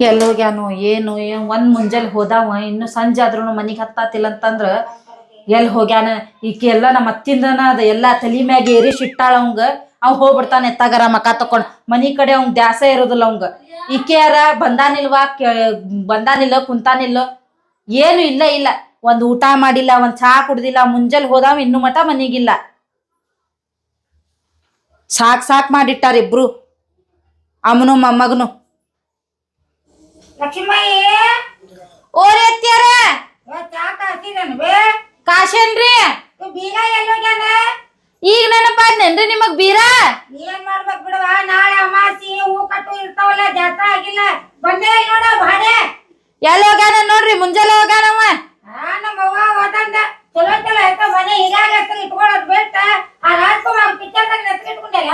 ಎಲ್ಲೋಗ್ಯಾನು ಏನು ಒಂದ್ ಮುಂಜಾನೆ ಹೋದಾವ ಇನ್ನು ಸಂಜೆ ಆದ್ರೂ ಮನಿಗೆ ಹತ್ತಾತಿಲ್ಲ ಅಂತಂದ್ರ ಎಲ್ಲಿ ಹೋಗ್ಯಾನ ಈಕಿ ಎಲ್ಲ ನಮ್ಮ ಅತ್ತಿಂದನ ಅದ ಎಲ್ಲಾ ತಲಿ ಮ್ಯಾಗ ಏರಿ ಶಿಟ್ಟಾಳ ಅವಂಗ ಅವ್ ಹೋಗ್ಬಿಡ್ತಾನೆ ಎತ್ತಾಗರ ಮಕ ತಕೊಂಡ್ ಮನಿ ಕಡೆ ಅವಂಗ ದ್ಯಾಸ ಇರೋದಿಲ್ಲ ಅವಂಗ ಈಕೆಯಾರ ಬಂದಾನಿಲ್ಲ ಕುಂತಾನಿಲ್ಲ ಏನು ಇಲ್ಲ ಒಂದ್ ಊಟ ಮಾಡಿಲ್ಲ ಒಂದ್ ಚಹಾ ಕುಡ್ದಿಲ್ಲ ಮುಂಜಾನೆ ಹೋದಾವ ಇನ್ನು ಮಟ ಮನಿಗಿಲ್ಲ ಸಾಕ್ ಮಾಡಿಟ್ಟಾರ ಇಬ್ರು ಅಮ್ಮನು ಮೊಮ್ಮಗನು. ಲಕ್ಷ್ಮೀ ಓರಿ ಅತ್ತಿಯಾರ ಕಾಶೇನ್ರಿ ಬೀಗ ಎಲ್ಲೋಗ್ಯಾನ ಈಗ ನೆನಪಾದ್ನೇನ್ರಿ ನಿಮಗ್ ಬೀರ ಏನ್ ಮಾಡ್ಬೇಕ್ ಬಿಡವಾ ನಾಳೆ ಅಮಾಸಿ ಹೂ ಕಟ್ಟು ಇರ್ತಾವಲ್ಲ ಜಾತ್ರೆ ಆಗಿಲ್ಲ ಬಂದೇ ನೋಡ ಬಾಡೆ ಎಲ್ಲಿ ಹೋಗ್ಯಾನ ನೋಡ್ರಿ ಮುಂಜಾನೆ ಹೋಗ್ಯಾನವ ನಮ್ಮವ್ವ ಹೋದಂದ ಚಲೋ ಆಯ್ತ ಮನೆ ಈಗಾಗ ಹೆಸರು ಇಟ್ಕೊಳ್ಳೋದ್ ಬಿಟ್ಟ ಆ ರಾಜ್ಕುಮಾರ್ ಪಿಕ್ಚರ್ದಾಗ ಹೆಸರು ಇಟ್ಕೊಂಡಲ್ಲ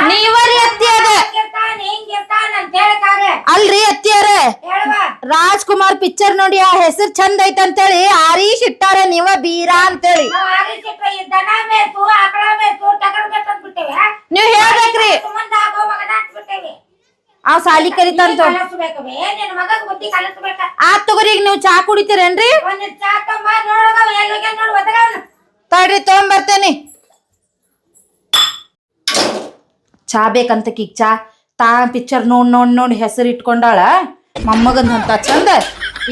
ನೀವರಿ ಅತ್ತಿಯಾರ ಅಲ್ರಿ ಅತ್ತಿಯಾರ ರಾಜ್ಕುಮಾರ್ ಪಿಕ್ಚರ್ ನೋಡಿ ಆ ಹೆಸರು ಚಂದ ಐತ ಅಂತೇಳಿ ಆರೀಶ್ ಇಟ್ಟಾರ ನೀವ ಬೀರಾ ಅಂತೇಳಿ ನೀವ್ ಹೇಳ್ಬೇಕ್ರಿ ಆ ಸಾಲಿ ಕರಿತಂತ ಆತ್ ತಗೋರಿ ಈಗ ನೀವ್ ಚಾ ಕುಡಿತೀರೇನ್ರಿ ತಡ್ರಿ ತಗೊಂಬರ್ತೇನಿ ಚಾ ಬೇಕಂತಕೀಗ ಚಾ ತಾ ಪಿಕ್ಚರ್ ನೋಡಿ ಹೆಸರು ಇಟ್ಕೊಂಡಾಳ ಮೊಮ್ಮಗನ್ ಅಂತ ಚಂದ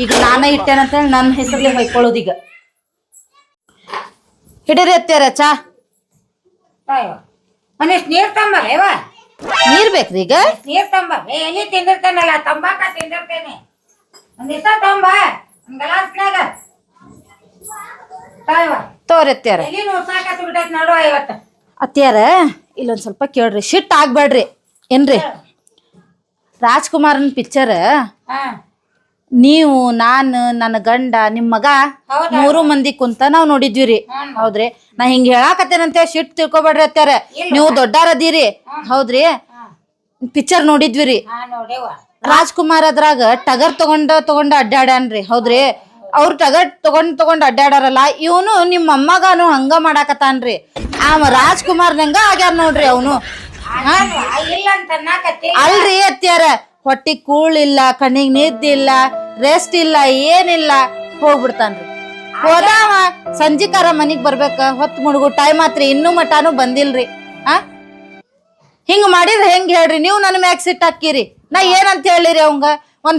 ಈಗ ನಾನ ಇಟ್ಟೇನಂತೇಳಿ ನನ್ನ ಹೆಸರ್ಲೆ ಹೊಯ್ಕೊಳ್ಳೋದೀಗ ಹಿಡೀರಿ ಅತ್ಯಾರ ಚಾ ನೀರ್ ತಂಬಲ್ಲ ನೀರ್ ಬೇಕ್ರಿ ಈಗ ನೀರ್ ತಂಬ ಎಲ್ಲಿ ತಿಂದಿರ್ತೇನಲ್ಲ ತಂಬಾಕ ತಿಂದಿರ್ತೇನೆ ಒಂದಿವ್ಸ ತಂಬ ಗ್ಲಾಸ್ನಾಗ ತೋರಿ ಅತ್ಯಾರ ಎಲ್ಲಿ ಸಾಕತ್ತು ಬಿಟ್ಟೈತಿ ನೋಡುವ ಇವತ್ತು ಅತ್ಯಾರ ಇಲ್ಲೊಂದ್ ಸ್ವಲ್ಪ ಕೇಳ್ರಿ ಶಿಟ್ ಆಗ್ಬೇಡ್ರಿ ಏನ್ರಿ ರಾಜ್ಕುಮಾರನ್ ಪಿಕ್ಚರ್ ನೀವು ನಾನು ನನ್ನ ಗಂಡ ನಿಮ್ ಮಗ 3 ಮಂದಿ ಕುಂತ ನಾವ್ ನೋಡಿದ್ವಿರಿ ಹೌದ್ರಿ ನಾ ಹಿಂಗ ಹೇಳಾಕತ್ತೇನಂತ ಶಿಟ್ ತಿಳ್ಕೊಬೇಡ್ರಿ ಅತ್ಯಾರ ನೀವು ದೊಡ್ಡಾರದೀರಿ ಹೌದ್ರಿ ಪಿಕ್ಚರ್ ನೋಡಿದ್ವಿರಿ ರಾಜ್ಕುಮಾರ್ ಅದ್ರಾಗ ಟಗರ್ ತಗೊಂಡ ಅಡ್ಡಾಡ್ಯಾನ್ರಿ ಹೌದ್ರಿ ಅವ್ರ ಟಗರ್ ತಗೊಂಡ್ ಅಡ್ಡಾಡಾರಲ್ಲ ಇವನು ನಿಮ್ ಮೊಮ್ಮಗನು ಹಂಗ ಮಾಡಾಕತ್ತಾನ್ರಿ ಆ ರಾಜ್ಕುಮಾರ್ ನಂಗ ಆಗ್ಯಾರ ನೋಡ್ರಿ ಅವನು ಅಲ್ರಿ ಅತ್ಯಾರ ಹೊಟ್ಟಿ ಕೂಳಿಲ್ಲ ಕಣ್ಣಿಗ್ ನಿದ್ದಿಲ್ಲ ರೆಸ್ಟ್ ಇಲ್ಲ ಏನಿಲ್ಲ ಹೋಗ್ಬಿಡ್ತಾನ್ರಿ ಹೋದಾವ ಸಂಜಿಕಾರ ಮನಿಗ್ ಬರ್ಬೇಕ ಹೊತ್ತು ಮುಳುಗು ಟೈಮ್ ಆತ್ರಿ ಇನ್ನೂ ಮಟಾನು ಬಂದಿಲ್ರಿ ಹಿಂಗ್ ಮಾಡಿದ್ರ ಹೆಂಗ್ ಹೇಳ್ರಿ ನೀವು ನನ್ನ ಮ್ಯಾಗ ಸಿಟ್ ಹಾಕಿರಿ ನಾ ಏನಂತ ಹೇಳಿರಿ ಅವಂಗ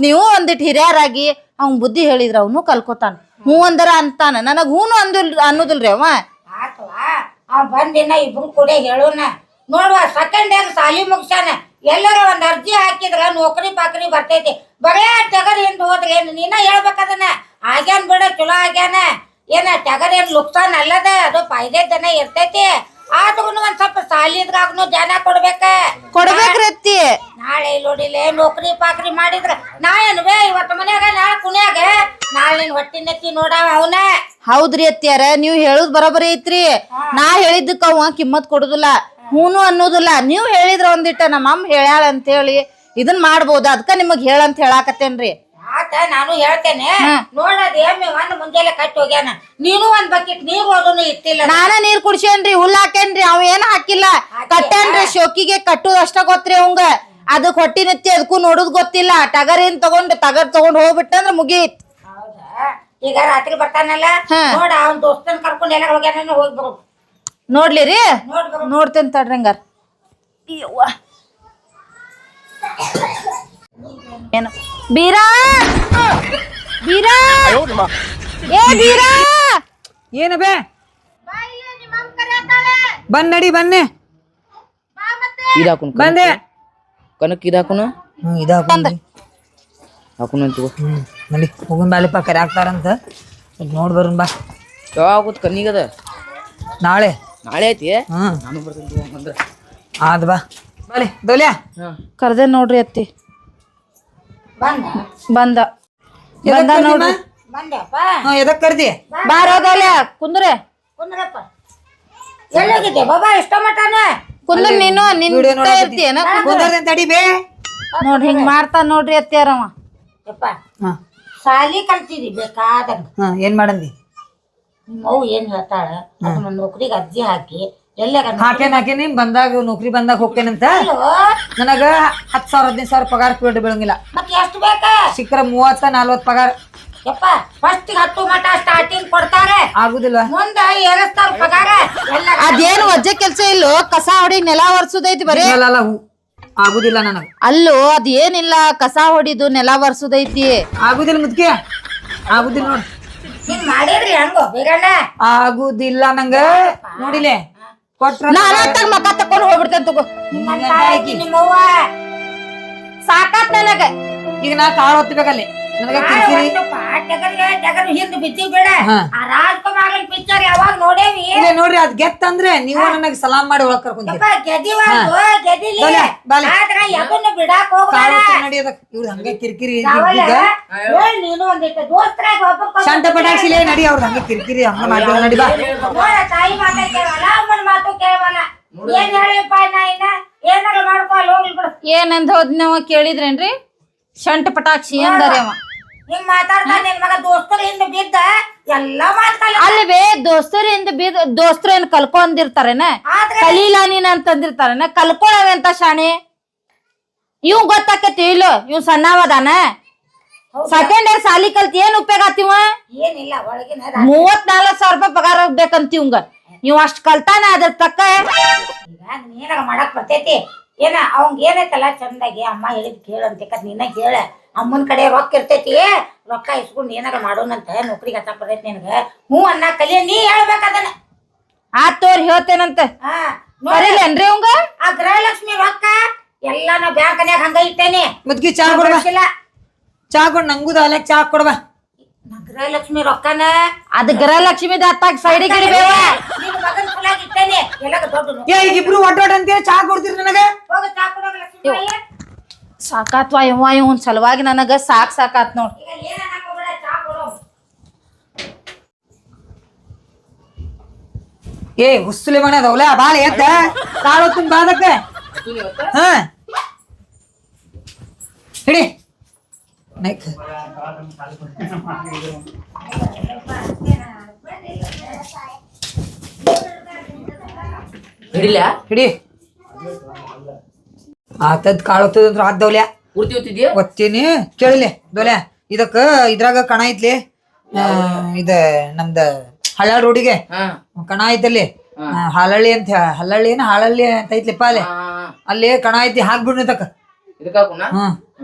ನೀವು ಒಂದಿಟ್ ಹಿರಿಯರಾಗಿ ಅವ್ನ್ ಬುದ್ಧಿ ಹೇಳಿದ್ರ ಅವನು ಕಲ್ಕೋತಾನ ಹೂ ಅಂದರ ಅಂತಾನ ನನಗ್ ಹೂನು ಅನ್ನೋದಿಲ್ರಿ ಅವ ಬಂದಿನ ಇಬ್ರು ಕೂಡ ಹೇಳೋಣ ನೋಡುವ ಸೆಕೆಂಡ್ ಇಯರ್ ಸಾಲಿ ಮುಗ್ಸಾನ ಎಲ್ಲರ ಒಂದ್ ಅರ್ಜಿ ಹಾಕಿದ್ರ ನೌಕರಿ ಪಾಕರಿ ಬರ್ತೈತಿ ಬರೇ ಟಗರ್ ಹಿಂದ್ ಹೋದ್ರೆ ಏನ್ ನೀನ ಹೇಳ್ಬೇಕದನ್ನ ಆಗ್ಯಾನ್ ಬಿಡ ಚಲೋ ಆಗ್ಯಾನ ಏನ ಟಗರ್ ಏನ್ ಲುಕ್ಸಾನ್ ಅಲ್ಲದ ಅದು ಫಾಯ್ದೆ ಜನ ಇರ್ತೈತಿ ಆದ್ರೂ ಒಂದ್ ಸ್ವಲ್ಪ ಸಾಲಿದ್ರಾಗ್ನು ಜನ ಕೊಡ್ಬೇಕ್ರಿ ನಾಳೆ ನೋಡಿಲೆ ನೌಕರಿ ಪಾಕರಿ ಮಾಡಿದ್ರ ನಾ ಏನ್ವೇ ಇವತ್ತು ಮನ್ಯಾಗ ನಾಳೆ ಕುಣ್ಯಾಗ ನಾಳೆ ಹೊಟ್ಟಿನೆತ್ತಿ ನೋಡವ ಅವನ ಹೌದ್ರಿ ಅತ್ಯಾರ ನೀವ್ ಹೇಳುದ್ ಬರೋಬರಿ ಐತ್ರಿ ನಾ ಹೇಳಿದ್ದಕ್ಕ ಅವ ಕಿಮ್ಮತ್ ಕೊಡುದಿಲ್ಲ ಹೂನು ಅನ್ನೋದಿಲ್ಲ ನೀವ್ ಹೇಳಿದ್ರ ಒಂದಿಟ್ಟ ನಮ್ಮ ಅಮ್ಮ ಹೇಳ್ಯಾಳ ಅಂತ ಹೇಳಿ ಇದನ್ ಮಾಡ್ಬೋದ ಅದಕ್ಕ ನಿಮಗ್ ಹೇಳಂತ ಹೇಳಾಕತ್ತೇನ್ರಿ ಆತ ನಾನು ಹೇಳ್ತೇನೆ ನೋಡದ್ ಎಮ್ಮೆ ಒಂದ್ ಮುಂಜಾನೆ ಕಟ್ಟಿ ಹೋಗ್ಯಾನ ನೀನು ಒಂದ್ ಬಕೆಟ್ ನೀರ್ ಹೋದನು ಇಟ್ಟಿಲ್ಲ ನಾನ ನೀರ್ ಕುಡ್ಸೇನ್ರಿ ಹುಲ್ ಹಾಕೇನ್ರಿ ಅವ ಏನ್ ಹಾಕಿಲ್ಲ ಕಟ್ಟೇನ್ರಿ ಶೋಕಿಗೆ ಕಟ್ಟುದ್ ಅಷ್ಟ ಗೊತ್ತ್ರಿ ಅವಂಗ ಅದಕ್ ಹೊಟ್ಟಿ ನೆತ್ತಿ ಅದಕ್ಕೂ ನೋಡುದ್ ಗೊತ್ತಿಲ್ಲ ಟಗರ್ ತಗೊಂಡ್ ಹೋಗ್ಬಿಟ್ಟಂದ್ರ ಮುಗೀತ್ ಈಗ ರಾತ್ರಿ ಬರ್ತಾನಲ್ಲ ನೋಡ ಅವ್ನ ದೋಸ್ತನ್ ಕರ್ಕೊಂಡ್ ಎಲ್ಲ ಹೋಗ್ಯಾನ ಹೋಗ್ಬರು ನೋಡ್ಲಿರಿ ನೋಡ್ತೇನ್ ತಡ್ರಿ ಹಂಗಾರ ಏನು ಬೀರಾ ಬೀರಾ ಏ ಬೀರಾ ಏನ ಬೇ ಬಂದ್ ನಡಿ ಬನ್ನಿ ಬಂದೆ ಕನಕ್ ಇದಾಕುನ ಹಾಕುನ ನಡಿ ಹೋಗುನ್ ಬಾಲಿಪ್ಪ ಕರೆ ಹಾಕ್ತಾರಂತ ನೋಡ್ ಬರುನ್ ಬಾ ಯಾವಾಗುತ್ ಕನ್ನಿಗದ ನಾಳೆ ಐತಿ ನಾನು ಬರ್ತೀನಿ ಅಂದ್ರೆ ಆದ್ ಬಾ ಬಾಲಿ ದೋಲ್ಯಾ ಕರ್ದೆ ನೋಡ್ರಿ ಅತ್ತಿ ಬಂದ ನೋಡ್ರಿ ಎದಕ್ ಕರ್ದಿ ಬಾರೋದಲ್ಲ ಕುಂದ್ರೆ ಕುಂದ್ರಪ್ಪ ಎಲ್ಲೋಗಿದ್ದೆ ಬಾಬಾ ಎಷ್ಟೋ ಮಟಾನ ಕುಂದ್ರ ನೀನು ಇರ್ತೀಯನ ತಡಿ ಬೇ ನೋಡ್ರಿ ಹಿಂಗ್ ಮಾಡ್ತಾ ನೋಡ್ರಿ ಅತ್ಯಾರವ ಸಾಲಿ ಕಲ್ತಿದಿ ಬೇಕಾದಂಗ ಏನ್ ಮಾಡಂದಿ ನಿಮ್ಮವ್ ಏನ್ ಹೇಳ್ತಾಳ ಅದನ್ನ ನೌಕರಿಗೆ ಅರ್ಜಿ ಹಾಕಿ ಎಲ್ಲಾಗ ಹಾಕೇನಿ ಬಂದಾಗ ನೌಕರಿ ಬಂದಾಗ ಹೋಗ್ತೇನಂತ ನನಗ 10,000 15,000 ಪಗಾರ ಬಿಟ್ಟು ಬೀಳಂಗಿಲ್ಲ. ಮತ್ತೆ ಎಷ್ಟು ಬೇಕ ಸಿಕ್ಕ್ರ 30-40 ಪಗಾರ. ಯಪ್ಪ ಫಸ್ಟ್ 10 ಮಟ ಸ್ಟಾರ್ಟಿಂಗ್ ಕೊಡ್ತಾರೆ, ಆಗುದಿಲ್ಲ. ಮುಂದ ಏರಿಸ್ತಾರ ಪಗಾರ. ಎಲ್ಲ ಅದೇನು ವಜ್ಜೆ ಕೆಲ್ಸ ಇಲ್ಲೋ, ಕಸ ಹೊಡಿ ನೆಲ ಒರ್ಸುದೈತಿ ಬರೀ. ಆಗುದಿಲ್ಲ ನನಗ. ಅಲ್ಲೋ ಅದೇನಿಲ್ಲ, ಕಸ ಹೊಡಿದು ನೆಲ ಒರ್ಸುದೈತಿ. ಆಗುದಿಲ್ಲ ಮುದ್ಕೆ, ಆಗುದಿಲ್ಲ ನೋಡ್. ಹಿಂಗ್ ಮಾಡಿದ್ರಿ ಹಂಗೋ ಬೇಗಣ್ಣ. ಆಗುದಿಲ್ಲ ನಂಗ. ನೋಡಿಲೆ ಕೊಟ್ರ ನಾನಾಗ ಮಕ ತಕೊಂಡ್ ಹೋಗ್ಬಿಡ್ತೇನೆ ತಗೋ. ನನ್ ತಾಯಿ ನಿಮ್ಮವ್ವ ಸಾಕಾತ್ ನನಗ. ಈಗ ನಾ ಕಾಳು ಹೊತ್ತಬೇಕಲ್ಲಿ ನನಗ ಕಿರಿಕಿರಿ. ಟಗರ್ ಹಿಂದ್ ಬಿತ್ತಿ ಬೇಡ. ಹಾ. ಆ ರಾಜ್ಕುಮಾರನ್ ಪಿಕ್ಚರ್ ಯಾವಾಗ ನೋಡೇವಿ. ಇಲ್ಲ ನೋಡ್ರಿ ಅದ್ ಗೆತ್ತ ಅಂದ್ರೆ ನೀವು ನನಗ ಸಲಾಮ್ ಮಾಡಿ ಒಳಗ್ ಕರ್ಕೊಂತೀರಿ. ಯಪ್ಪ ಗೆದಿವಾದು ಗೆದಿಲಿ, ಬಾಲೆ, ಬಾಲೆ. ಆದ್ರ ಯಾಕನ್ನ ಬಿಡಾಕ್ ಹೋಗ್ಬೇಡ. ಕಾಳು ಹೊತ್ತು ನಡಿಯೋದಕ್ ಇವ್ರ ಹಂಗ ಕಿರಿಕಿರಿ ನಾವಲ್ಲ, ಇದ್ದಿದ್ದ. ಹೇಳ್ ನೀನು ಒಂದಿಟ್ಟು ದೋಸ್ತ್ರಾಗ ಒಬ್ಬ ಶಾಂತ ಪಟಾಕ್ಷಿಲೇ ನಡಿ, ಅವ್ರ ಹಂಗ ಕಿರಿಕಿರಿ ಹಂಗ ಮಾಡ್ಬೇಡ. ನಡಿ ಬಾ. ನೋಡ, ತಾಯಿ ಮಾತ ಕೇಳವಲ್ಲ, ಅಮ್ಮನ ಮಾತು ಕೇಳವಲ್ಲ. ಏನ್ ಹೇಳಿಪ್ಪ ನಾ ಇನ್ನ ಏನಾರ ಮಾಡ್ಕೊ ಅಲ್ಲಿ ಹೋಗ್ಲಿ ಬಿಡು. ಏನಂದ ಹೋದ್ ನಾವ ಕೇಳಿದ್ರೇನ್ರಿ? ಶಂಟ ಪಟಾಕ್ಷಿ ಅಂದಾರಿ ಅವ. ಹಿಂಗ್ ಮಾತಾಡ್ತಾನ ನಿನ್ ಮಗ ದೋಸ್ತರ ಹಿಂದ ಬಿದ್ದ ಎಲ್ಲಾ ಮಾತಾಡ. ಅಲ್ವೇ ದೋಸ್ತರಿಂದ ದೋಸ್ತರು ಏನ್ ಕಲ್ಕೊಂಡಿರ್ತಾರೇನ? ಕಲೀಲ ನೀನ್ ಅಂತಂದಿರ್ತಾರೇನ? ಕಲ್ಕೊಳವೆಂತ ಶಾಣೆ ಇವ್ ಗೊತ್ತಾಕತಿ ಇಲ್ಲ? ಇವ್ ಸಣ್ಣವದಾನ, ಸೆಕೆಂಡ್ ಇಯರ್ ಸಾಲಿ ಕಲ್ತ್ ಏನ್ ಉಪಯೋಗ ಆತಿವ? ಏನಿಲ್ಲ ಒಳಗಿನ 34,000 ರೂಪಾಯಿ ಪಗಾರ ಹೋಗ್ಬೇಕಂತ ಇವಂಗ. ಇವ್ ಅಷ್ಟ್ ಕಲ್ತಾನ ಅದ್ರ ತಕ್ಕ. ಈಗ ನೀನಾಗ ಮಾಡಕ್ ಬರ್ತೈತಿ ಏನ? ಅವಂಗ ಏನೈತಲ್ಲ ಚಂದಾಗಿ ಅಮ್ಮ ಹೇಳಿದ್ ಕೇಳಂತ ನೀನ ಕೇಳ. ಅಮ್ಮನ ಕಡೆ ರೊಕ್ಕ ಇರ್ತೈತಿ, ರೊಕ್ಕ ಇಸ್ಕೊಂಡ್ ಏನಾರ ಮಾಡೋಣಂತ ನೌಕರಿಗೆ ಹಚ್ಚಕ್ ಬರ್ತೈತಿ ನಿನಗ. ಹ್ಞೂ ಅನ್ನ ಕಲಿಯ, ನೀ ಹೇಳ್ಬೇಕ ಅದನ್ನ. ಆತ್ ತೋರ್ ಹೇಳ್ತೇನಂತ. ಹಾ ಬರೀಲೇನ್ರಿ ಅವಂಗ? ಆ ಗೃಹಲಕ್ಷ್ಮಿ ರೊಕ್ಕ ಎಲ್ಲ ನಾ ಬ್ಯಾಂಕ್ನ್ಯಾಗ ಹಂಗ ಇಟ್ಟೇನಿ. ಮುದ್ಕಿ ಚಾ ಕೊಡ್ಬಾ. ಚಾ ಕೊಡ್, ನಂಗುದ ಅಲ್ಲ ಚಾ ಕೊಡ್ಬಾ. ನಾ ಗೃಹಲಕ್ಷ್ಮಿ ರೊಕ್ಕನ ಅದ್ ಗೃಹಲಕ್ಷ್ಮಿದ ಅತ್ತಾಗ ಸೈಡಿಗೆ ಇಡ್ಬೇಕ. ನಿನ್ ಮಗನ್ ಫುಲಾಗಿ ಇಟ್ಟೇನಿ. ಎಲ್ಲಾಗ ದೊಡ್ಡ ಏ ಈಗ ಇಬ್ರು ಒಟ್ಟ ಅಂತೇಳಿ ಚಾ ಕೊಡ್ತೀರಿ ನನಗ? ಹೋಗ ಚಾ ಕೊಡೋಗ ಲಕ್ಷ್ಮಿ ಬಾಯಿ. ಸಾಕಾತ್ವಾ ಇವನ್ ಸಲುವಾಗಿ ನನಗ ಸಾಕಾತ್ ನೋಡ್. ಈಗ ಏನ ಹಾಕೋಬೇಡ, ಚಾ ಕೊಡೋ. ಏ ಹುಸ್ಸುಲಿ ಮನೆ ಅದವಲ್ಲ ಬಾಳ ಎತ್ತ ಕಾಳು ಹೊತ್ತಿನ ಬಾದಕ್ಕ. ಹಾ ಹಿಡಿ ನೈಕ್. ಹಿಡಿಲ ಹಿಡಿ. ಆತದ್ ಕಾಳು ಹೊತ್ತದಂತ್ರ ಆದ್ದವ್ಲ್ಯಾ ಪೂರ್ತಿ ಹೊತ್ತಿದ್ಯಾ? ಒತ್ತೀನಿ ಕೇಳಿಲೆ ದೊಲ್ಯಾ. ಇದಕ್ಕ ಇದ್ರಾಗ ಕಣ ಐತ್ಲಿ, ಇದ ನಮ್ದ ಹಳ್ಳ ರೋಡಿಗೆ ಹಾ ಕಣ ಐತಲ್ಲಿ. ಹಾಲಳ್ಳಿ ಅಂತ ಹಲ್ಲಳ್ಳಿ ಏನ ಹಾಳಳ್ಳಿ ಅಂತ ಐತ್ಲಿಪ್ಪ ಅಲ್ಲಿ. ಅಲ್ಲಿ ಕಣ ಐತಿ, ಹಾಕ್ಬಿಡ್ನಿ ತಕ್ಕ. ಇದಕ್ಕಾಕುನ ಹ್ಮ್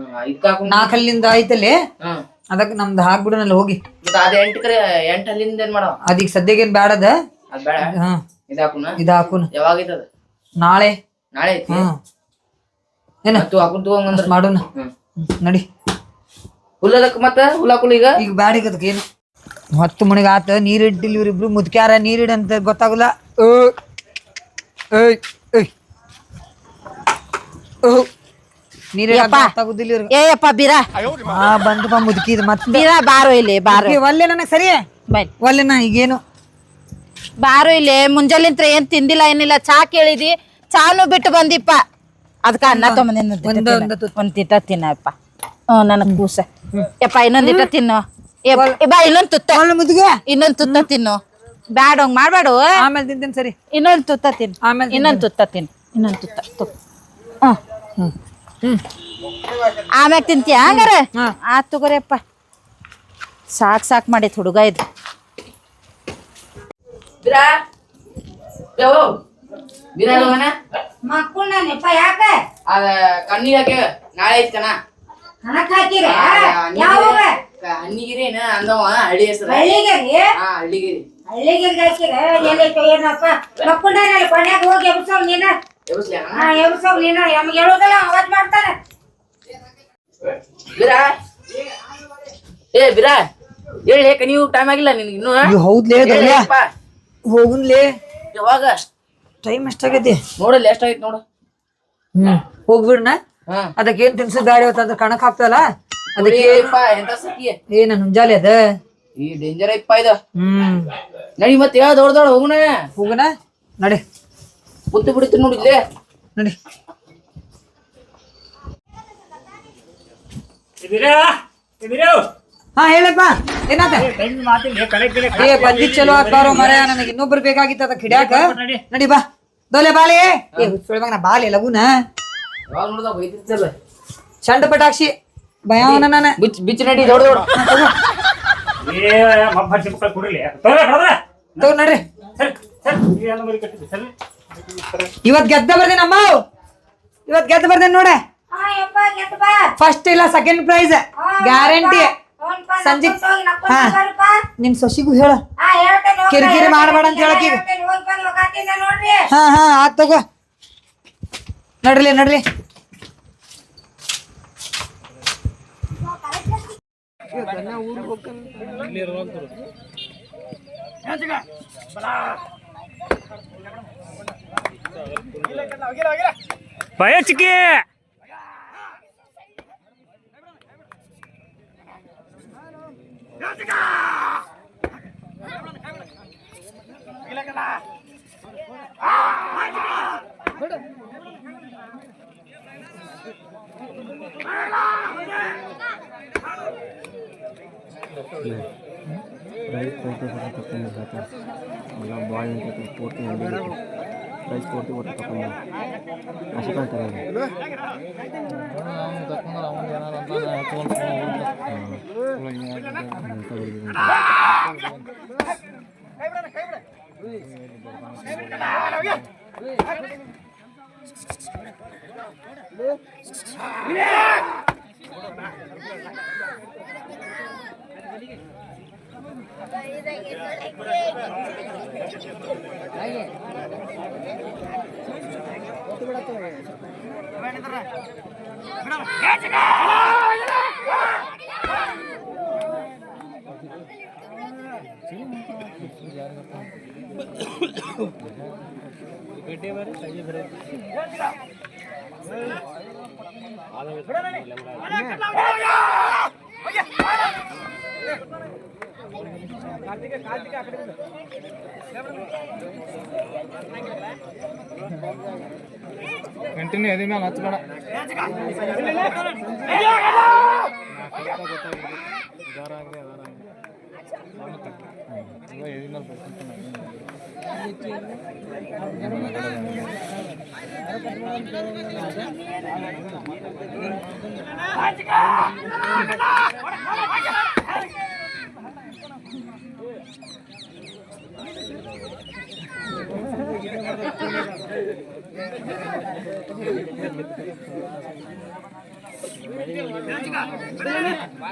ಇದಕ್ಕಾಕುನ 4 ಹಲ್ಲಿಂದ ಐತಲ್ಲಿ, ಹ್ಮ್ ಅದಕ್ಕೆ ನಮ್ದು ಹಾಕ್ಬಿಡನಲ್ಲಿ ಹೋಗಿ. ಮತ್ತೆ ಅದ 8 ಅಲ್ಲಿಂದ ಏನ್ ಮಾಡವ? ಅದೀಗ ಸದ್ಯಗೇನ್ ಬ್ಯಾಡದ. ಅದ್ ಬೇಡ, ಹ್ಮ್ ಇದಾಕುನ. ಇದ ಹಾಕುನ್ ಯಾವಾಗೈತದ? ನಾಳೆ. ನಾಳೆ ಐತಿ. ಹ್ಮ್ ಏನ ಮತ್ತು ಹಾಕುನ್ ತಗೊಂಡ್ರ ಮಾಡೋಣ. ನಡಿ ಹುಲ್ಲದಕ್ ಮತ್ತ ಹುಲ್ಲಾಕುಲ್ ಈಗ ಈಗ ಬ್ಯಾಡಿಗ ಅದಕ್ಕೆ ಏನು 10 ಮಣಿಗೆ ಆತ. ನೀರಿಟ್ಟಿಲ್ಲ ಇವ್ರಿಬ್ರು ಮುದ್ಕ್ಯಾರ, ನೀರಿಡ ಅಂತ ಗೊತ್ತಾಗಲ್ಲ. ನೀರಿಡ ಗೊತ್ತಾಗುದಿಲ್ಲ ಇವ್ರಿಗೆ. ಏಯಪ್ಪ ಬೀರಾ ಬಂದಪ್ಪ ಮುದುಕಿದ್ ಮತ್ತೆ ಬೀರಾ ಬಾರೋ ಇಲ್ಲಿ ಬಾರೋ. ಒಲ್ಲೆ ನನಗೆ ಸರಿ ಬೈ ಒಲ್ಲೆನ ಈಗೇನು ಬಾರೋ ಇಲ್ಲಿ. ಮುಂಜಾಲಿಂತ್ರ ಏನ್ ತಿಂದಿಲ್ಲ ಏನಿಲ್ಲ, ಚಾ ಕೇಳಿದಿ, ಚಾನು ಬಿಟ್ಟು ಬಂದಿಪ್ಪ. ಅದಕ್ಕ ಅನ್ನ ತೊಗೊಂಬಂದಿ, ಒಂದ್ ತಿಟ್ಟ ತಿನ್ನಪ್ಪ. ನನಗ್ ಕೂಸ ಯಪ್ಪ ಇನ್ನೊಂದ್ ಇಟ್ಟ ತಿನ್ನು. ಬಾ ಇನ್ನೊಂದ್ ತುತ್ತ, ಮುದುಗೆ ಇನ್ನೊಂದ್ ತುತ್ತ ತಿನ್ನು. ಬ್ಯಾಡ ಹಂಗ್ ಮಾಡ್ಬೇಡು. ಆಮೇಲೆ ತಿಂತೇನೆ ಸರಿ. ಇನ್ನೊಂದ್ ತುತ್ತ ತಿನ್ನು, ಆಮೇಲೆ ಇನ್ನೊಂದ್ ತುತ್ತ ತಿನ್ನು, ಇನ್ನೊಂದ್ ತುತ್ತ. ಆಮ್ಯಾಗ ತಿಂತೀಯ ಹಂಗಾರ? ಆತ್ ತಗೋರಿಯಪ್ಪ. ಸಾಕ್ ಮಾಡೈತ್ ಹುಡುಗ ಇದು. ಬಿರಾ ಯೋ ಬಿರಾ ಹೋಗಣ. ಮಕ್ಕಳ ನೆಪ ಯಾಕ ಅದ ಕಣ್ಣಿಗೆ ಹಾಕ್ಯ ನಾಳೆ ಐತ್ ಕಣ. ಕಣಕ್ ಹಾಕಿರ ಯಾವ ಹಣ್ಣಿಗಿರಿ ಏನ ಅಂದವ ಹಳ್ಳಿ ಹೆಸರು. ಹಳ್ಳಿಗೇರಿ? ಹಾ ಹಳ್ಳಿಗಿರಿ. ಹಳ್ಳಿಗೇರಿ ಹಾಕಿರ ಏನೈತೋ ಏನಪ್ಪ. ಮಕ್ಕಳ ಕೊನೆಯಾಗ ಹೋಗಿ ಎಬ್ಸವ್ ನೀನ. ಎಬ್ಸ್ಲ್ಯಾ? ಹಾ ಎಬ್ಸವ್ ನೀನ. ನಮ್ಗೆ ಹೇಳೋದಲ್ಲ, ಅವಾಜ್ ಮಾಡ್ತಾನೆ. ಬಿರಾ ಏ ಬಿರಾ ಹೇಳಿ ನೀವು ಟೈಮ್ ಆಗಿಲ್ಲ ನಿನ್ಗೆ ಇನ್ನು? ಹೌದ್ಲೇ ಹೋಗುನ್ಲೇ. ಯಾವಾಗ ಟೈಮ್ ಎಷ್ಟಾಗೈತಿ ನೋಡಲ್ಲ ಎಷ್ಟಾಗೈತಿ ನೋಡು. ಹೋಗ್ಬಿಡ್ನ. ಹಾ ಅದಕ್ಕೆ ಏನ್ ತಿನ್ಸು ಗಾಡಿ ಹೊತ್ತ ಕಣಕ್ ಹಾಕ್ತಲ್ಲ ಅದಕ್ಕೆ. ಎಂತ ಸಖಿ ಏನ ಹುಂಜಾಲಿ ಅದ ಈ ಡೇಂಜರ್ ಐತಪ್ಪ ಇದು. ನಡಿ ಮತ್ತೆ ಹೇಳ ದೊಡ್ಡ ಹೋಗುಣ. ಹೋಗನ ನಡಿ. ಬುತ್ತಿ ಬಿಡ್ತೀನಿ ನೋಡಿದ್ಲೆ ನಡಿ. ಹಾ ಹೇಳಪ್ಪ ಏನಾತ? ಬಂದಿ ಚಲೋ ಆತಾರೋ ಮರ, ನನಗೆ ಇನ್ನೊಬ್ರು ಬೇಕಾಗಿತ್ತ ಹಿಡ್ಯಾಕ. ನಡಿ ಬಾ. ದೋಲೆ ಬಾಲೆ ನಾ ಬಾಲೆ ಲಗುನ ಯಾವಾಗ ನೋಡ್ದ ಬೈತಿರ್ತಲ್ಲ ಚಂಡ ಪಟಾಕ್ಷಿ ಭಯವನ ನಾನು ಬಿಚ್ಚ ನಡಿ ದೊಡ್ಡ ದೊಡ್ಡ ತಗೋ ನಡ್ರಿ ಇವತ್ ಗೆದ್ದ ಬರ್ದೇನ ಅಮ್ಮ ಇವತ್ ಗೆದ್ದ ಬರ್ದೇನ್ ನೋಡ ಫಸ್ಟ್ ಇಲ್ಲ ಸೆಕೆಂಡ್ ಪ್ರೈಸ್ ಗ್ಯಾರಂಟಿ ಸಂಜೆ ಹಾ ನಿಮ್ ಸೊಸಿಗೂ ಹೇಳ ಕಿರಿಕಿರಿ ಮಾಡಬೇಡ ಅಂತ ಹೇಳಕ್ ಈಗ ಹಾ ಹಾ ಆತ್ ತಗೋ ನಡ್ರಿ ಭಯ ಚಿಕ್ಕಿ ರೈಸ್ ಪೂರ್ತಿ ಎಲ್ಲ ಬಾಯ್ ಅಂತ ಪೂರ್ತಿ ರೈಸ್ ಪೂರ್ತಿ ಒಟ್ಟು ತಗೊಂಡು ಅಷ್ಟು ಕಳ್ತಾರೆ ಕಂಟಿನ್ಯೂ ಎದಿ ಮೇಲೆ ಹಚ್ಬೇಡ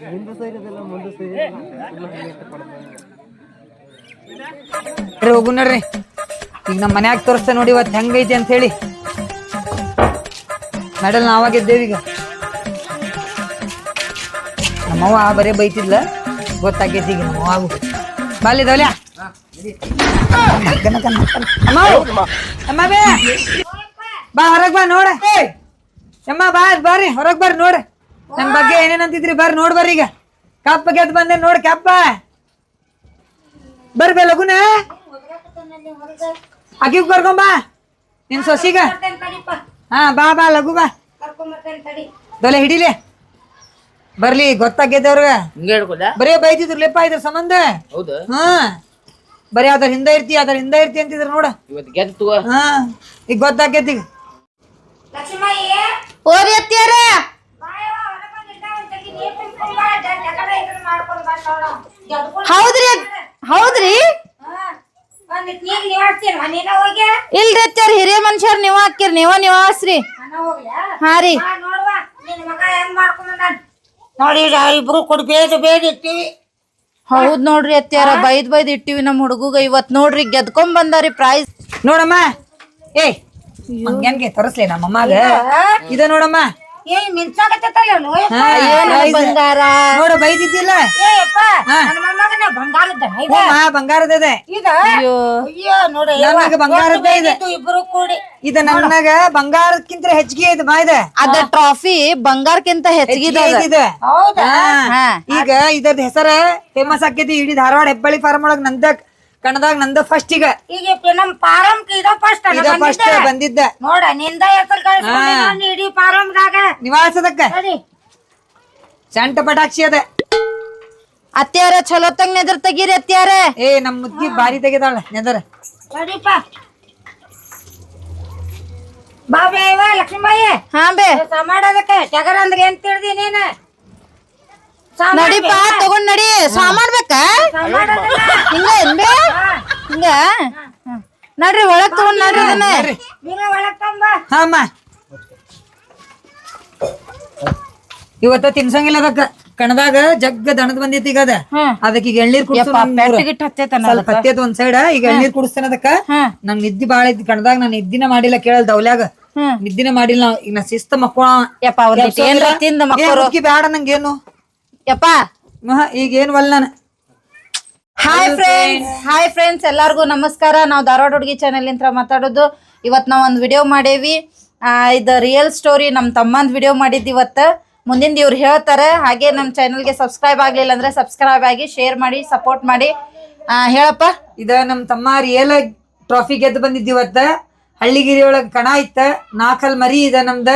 ಮುಂದೆ ಸೈರದೆಲ್ಲ ಮುಂದೆ ಸೈಡ್ ಹೋಗು ನಡ್ರಿ ಈಗ ನಮ್ಮ ಮನ್ಯಾಗ ತೋರಿಸ್ತೆ ನೋಡಿ ಇವತ್ತು ಹೆಂಗೈತಿ ಅಂತ ಹೇಳಿ ನಡಲ್ ನಾವಾಗಿದ್ದೇವೆ ಈಗ ನಮ್ಮವ್ವ ಬರೀ ಬೈತಿದ್ಲ ಗೊತ್ತಾಗೈತಿ ಈಗ ನಮ್ಮವ್ವಾಗು ಬಾಲಿ ದೌಲ್ಯ ಅಮ್ಮ ಬೇ ಬಾ ಹೊರಗ್ ಬಾ ನೋಡ ಅಮ್ಮ ಬರ್ರಿ ಹೊರಗ್ ಬರ್ರಿ ನೋಡ್ರಿ ನನ್ ಬಗ್ಗೆ ಏನೇನಂತಿದ್ರಿ ಬರ್ರಿ ನೋಡ್ ಬರ್ರಿ ಈಗ ಕಪ್ಪ ಗೆದ್ದು ಬಂದೆ ನೋಡ್ ಕಪ್ಪ ಬರ್ಬೇ ಲಗುನ ಆಕಿ ಕರ್ಕೊಂಬಾ ನಿನ್ ಸೊಸಿಗ ಹಾ ಬಾ ಲಘು ಬಾ ದೊಲೆ ಹಿಡಿಲೆ ಬರ್ಲಿ ಗೊತ್ತಾಗ್ಯದವ್ರ ಹಿಂಗೆ ಹೇಳ್ಕೊಲ್ಲ ಬರೇ ಬೈತಿದ್ರಲಿಪ್ಪ ಇದ್ರ ಸಂಬಂಧ ಹೌದಾ ಹಾ ಬರೀ ಅದ್ರ ಹಿಂದ ಇರ್ತಿ ಅಂತಿದ್ರ ನೋಡ ಇವತ್ತು ಗೆದ್ದು ಹಾ ಈಗ ಗೊತ್ತಾಗ್ಯತಿ ಈಗ ಲಕ್ಷ್ಮಯ್ಯ ಓರಿ ಅತ್ಯಾರ ಹೌದ್ರಿ ಇಲ್ರಿ ಅತ್ಯಾರ ಹಿರಿಯ ಮನುಷ್ಯರ್ ನೀವ ಹಾಕಿರ್ ನೀವ ಹಾಸ್ರಿ ಹಾ ರೀ ನೋಡಿ ಇಬ್ರು ಕೊಡ್ ಬೇಡ ಇಟ್ಟಿವಿ ಹೌದ್ ನೋಡ್ರಿ ಅತ್ಯಾರ ಬೈದ್ ಇಟ್ಟಿವಿ ನಮ್ ಹುಡುಗ ಇವತ್ ನೋಡ್ರಿ ಗೆದ್ಕೊಂಡ್ ಬಂದಾರಿ ಪ್ರೈಸ್ ನೋಡಮ್ಮ ಏಯ್ ಮಂಗ್ಯಾನ್ಗೆ ತೋರಿಸ್ಲಿ ನಮ್ಮಮ್ಮಾಗ ಇದ ನೋಡಮ್ಮ ಏನ್ ಮಿಂಚಾಕತ್ತಲ್ಲ ಬಂಗಾರ ನೋಡ ಬೈದಿದ್ದಿಲ್ಲ ಬಂಗಾರದಿದೆ ನನಗ ಬಂಗಾರದ್ದೇ ಇದೆ ಇಬ್ರು ಕೂಡಿ ಇದ ನನಗ ಬಂಗಾರಕ್ಕಿಂತ ಹೆಚ್ಚಿಗೆ ಇದೆ ಮಾ ಇದೆ ಅದ ಟ್ರಾಫಿ ಬಂಗಾರಕ್ಕಿಂತ ಹೆಚ್ಚಿಗೆ ಇದೆ ಹೌದಾ ಈಗ ಇದ್ರದ್ ಹೆಸರ ಫೇಮಸ್ ಆಕೈತಿ ಇಡೀ ಧಾರವಾಡ ಹೆಬ್ಬಳ್ಳಿ ಫಾರ್ಮ್ ಒಳಗ್ ಕಣದಾಗ ನಂದ ಫಸ್ಟ್ ಈಗ ನಮ್ ಪಾರಂ ಇದ ಫಸ್ಟ್ ಬಂದಿದ್ದ ನೋಡ ನಿಂದ ಹೆಸರು ಕಳ್ಸ್ಕೊಂಡಿ ಇಡೀ ಪಾರಂದಾಗ ನಿವಾಸದಕ್ಕ ಸೆಂಟ ಪಟಾಕ್ಷಿ ಅದ. ಅತ್ಯಾರ ಚಲೋ ತಂಗ ನೆದರ್ ತೆಗೀರಿ ಅತ್ಯಾರ. ಏ ನಮ್ ಮುದ್ಗಿ ಬಾರಿ ತೆಗೆದಾಳ ನೆದರ್. ಸರಿಪ್ಪ ಬಾಬೆ ಲಕ್ಷ್ಮೀಬಾಯಿ. ಹಾ ಬೇ ಮಾಡೋದಕ್ಕೆ ಟಗರ ಅಂದ್ರೆ ಏನ್ ತಿಳಿದಿ ನೀನು? ನಡಿಪ ತಗೊಂಡ್ ನಡಿ. ಸಾಮಾನ್ ಬೇಕಾ ಹಿಂಗ ಏನ್ ಬೇ ಹಿಂಗ? ನಡ್ರಿ ಒಳಗ್ ತಗೊಂಡ್ ನಡ್ರಿ ಅದನ್ನ. ನೀನು ಒಳಗ್ ತಂಬ. ಹಾ ಅಮ್ಮ ಇವತ್ತ ತಿನ್ಸಂಗಿಲ್ಲ ಅದಕ್ಕ. ಕಣದಾಗ ಜಗ್ಗ ದಣದ್ ಬಂದಿತ್ತು ಈಗ ಅದ. ಅದಕ್ಕೆ ಈಗ ಎಳ್ನೀರ್ ಸ್ವಲ್ಪ ಹತ್ತೇತ ಒಂದ್ ಸೈಡ್. ಈಗ ಎಳ್ನೀರ್ ಕುಡಿಸ್ತೇನೆ ಅದಕ್ಕ. ನಂಗ್ ನಿದ್ದಿ ಬಾಳ ಇದ್ ಕಣದಾಗ. ನಾನು ನಿದ್ದಿನ ಮಾಡಿಲ್ಲ ಕೇಳಲ್ ದೌಲ್ಯಾಗ. ನಿದ್ದಿನ ಮಾಡಿಲ್ಲ. ಈಗ ನಾ ಶಿಸ್ತ ಮಕ್ಕಳ ಬ್ಯಾಡ ನಂಗೇನು ಯಪ್ಪ. ಈಗ ಏನ್ ವಲ್ ನಾನು. ಹಾಯ್ ಫ್ರೆಂಡ್ಸ್ ಎಲ್ಲಾರ್ಗು ನಮಸ್ಕಾರ. ನಾವು ಧಾರವಾಡ ಹುಡುಗಿ ಚಾನೆಲ್ ಇಂತ್ರ ಮಾತಾಡೋದು. ಇವತ್ ನಾವ್ ಒಂದ್ ವಿಡಿಯೋ ಮಾಡೇವಿ. ಇದು ರಿಯಲ್ ಸ್ಟೋರಿ. ನಮ್ ತಮ್ಮಂದ್ ವಿಡಿಯೋ ಮಾಡಿದ್ ಇವತ್ತ. ಮುಂದಿನ ಇವ್ರು ಹೇಳ್ತಾರೆ. ಹಾಗೆ ನಮ್ಮ ಚಾನಲ್ಗೆ ಸಬ್ಸ್ಕ್ರೈಬ್ ಆಗ್ಲಿಲ್ಲ ಅಂದ್ರೆ ಸಬ್ಸ್ಕ್ರೈಬ್ ಆಗಿ ಶೇರ್ ಮಾಡಿ ಸಪೋರ್ಟ್ ಮಾಡಿ. ಹೇಳಪ್ಪ. ಇದ ನಮ್ ತಮ್ಮ ರಿಯಲ್ ಟ್ರಾಫಿ ಗೆದ್ದು ಬಂದಿದ್ದಿ ಇವತ್ತ. ಹಳ್ಳಿಗಿರಿ ಒಳಗ್ ಕಣ ಇತ್ತ. 4 ಮರಿ ಇದ ನಮ್ದ.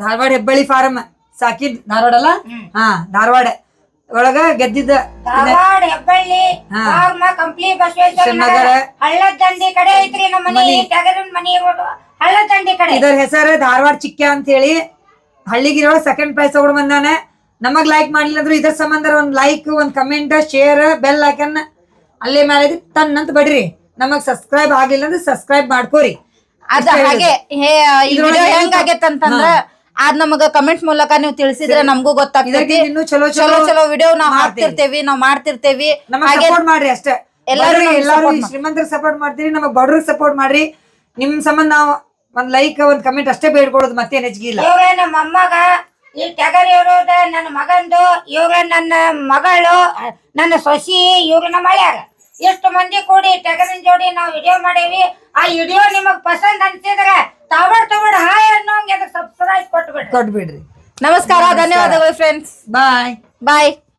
ಧಾರವಾಡ ಹೆಬ್ಬಳ್ಳಿ ಫಾರಂ ಸಾಕಿದ್. ಧಾರವಾಡ ಅಲ್ಲ? ಹಾ ಧಾರವಾಡ ಒಳಗ ಗೆದ್ದಿದ್ದ. ಧಾರವಾಡ ಹೆಬ್ಬಳ್ಳಿ ಕಂಪ್ಲಿ ಬಸವೇಶ್ವರ ನಗರ ಹಳ್ಳದ ದಂಡಿ ಕಡೆ ಐತ್ರಿ ನಮ್ಮ ಮನಿ. ಟಗರಿನ ಮನಿ ಹಳ್ಳದ ದಂಡಿ ಕಡೆ. ಇದರ ಹೆಸರು ಧಾರವಾಡ ಚಿಕ್ಕ ಅಂತ ಹೇಳಿ. ಹಳ್ಳಿಗಿರಿ ಒಳಗ ಸೆಕೆಂಡ್ ಪ್ರೈಸ್ ತಗೊಂಡ್ ಬಂದಾನೆ. ನಮಗ್ ಲೈಕ್ ಮಾಡ್ಲಿಲ್ಲ ಅಂದ್ರು ಇದ್ರ ಸಂಬಂಧ ಒಂದ್ ಲೈಕ್, ಒಂದ್ ಕಮೆಂಟ್, ಶೇರ್, ಬೆಲ್ ಐಕನ್ ಅಲ್ಲೇ ಮೇಲೆ ತನ್ನಂತ ಬಡ್ರಿ. ನಮಗ್ ಸಬ್ಸ್ಕ್ರೈಬ್ ಆಗ್ಲಿಲ್ಲ ಅಂದ್ರೆ ಸಬ್ಸ್ಕ್ರೈಬ್ ಮಾಡ್ಕೋರಿ. ಅದ ಹಾಗೆ ಹೆಂಗಾಗೈತಂತಂದ್ರ ಅದ್ ನಮಗ ಕಮೆಂಟ್ ಮೂಲಕ ನೀವು ತಿಳಿಸಿದ್ರೆ ನಮಗೂ ಗೊತ್ತಾಗ್ತೈತಿ. ಚಲೋ ಚಲೋ ವಿಡಿಯೋ ನಾವ್ ಹಾಕ್ತಿರ್ತೇವಿ, ನಾವ್ ಮಾಡ್ತಿರ್ತೇವಿ. ಸಪೋರ್ಟ್ ಮಾಡ್ರಿ ಅಷ್ಟೇ. ಎಲ್ಲಾರು ಶ್ರೀಮಂತರಿಗೆ ಸಪೋರ್ಟ್ ಮಾಡ್ತೀರಿ, ನಮಗ್ ಬಡ್ರಿಗೆ ಸಪೋರ್ಟ್ ಮಾಡ್ರಿ. ನಿಮ್ ಸಂಬಂಧ ನಾವ್ ಒಂದ್ ಲೈಕ್, ಒಂದ್ ಕಮೆಂಟ್ ಅಷ್ಟೇ ಬೇಡ್ಕೊಡೋದು, ಮತ್ತೇನ್ ಹೆಚ್ಚಿಗಿಲ್ಲ. ಇವ್ರೇ ನಮ್ಮ ಮೊಮ್ಮಗ, ಈ ಟಗರ್ ಇರೋದ ನನ್ನ ಮಗಂದು, ಇವ್ರ ನನ್ನ ಮಗಳು, ನನ್ನ ಸೊಸಿ, ಇವ್ರ ನಮ್ಮ ಮಳ್ಯಾಗ ಎಷ್ಟು ಮಂದಿ ಕೂಡಿ ಟಗರಿನ ಜೋಡಿ ನಾವು ವಿಡಿಯೋ ಮಾಡೇವಿ. ಆ ವಿಡಿಯೋ ನಿಮಗ್ ಪಸಂದ್ ಅನ್ಸಿದ್ರೆ ತಗೊಡ್ ಹಾಯ್ ಅನ್ನೋಂಗೆ ಸಬ್ಸ್ಕ್ರೈಬ್ ಕೊಟ್ಬಿಡ್ರಿ. ಕೊಟ್ಬಿಡ್ರಿ. ನಮಸ್ಕಾರ, ಧನ್ಯವಾದಗಳು ಫ್ರೆಂಡ್ಸ್. ಬಾಯ್ ಬಾಯ್.